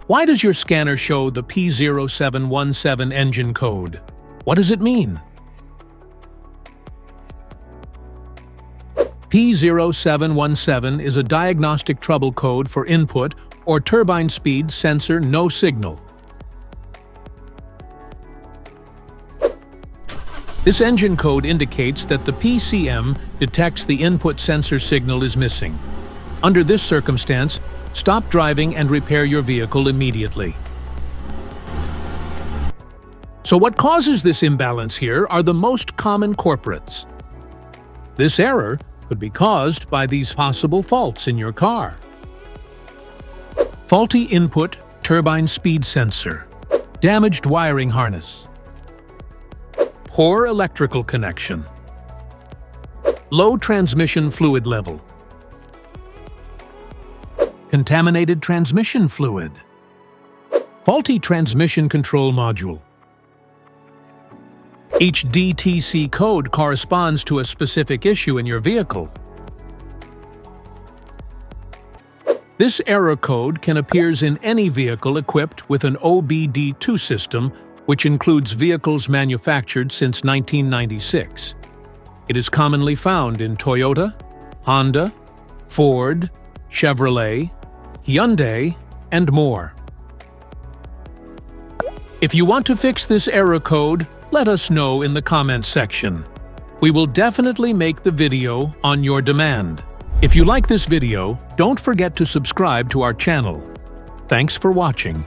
Why does your scanner show the P0717 engine code? What does it mean? P0717 is a diagnostic trouble code for input or turbine speed sensor no signal. This engine code indicates that the PCM detects the input sensor signal is missing. Under this circumstance, stop driving and repair your vehicle immediately. So what causes this imbalance here are the most common culprits. This error could be caused by these possible faults in your car. Faulty input turbine speed sensor, damaged wiring harness, poor electrical connection, low transmission fluid level, contaminated transmission fluid, faulty transmission control module. Each DTC code corresponds to a specific issue in your vehicle. This error code can appear in any vehicle equipped with an OBD2 system, which includes vehicles manufactured since 1996. It is commonly found in Toyota, Honda, Ford, Chevrolet, Hyundai, and more. If you want to fix this error code, let us know in the comments section. We will definitely make the video on your demand. If you like this video, don't forget to subscribe to our channel. Thanks for watching.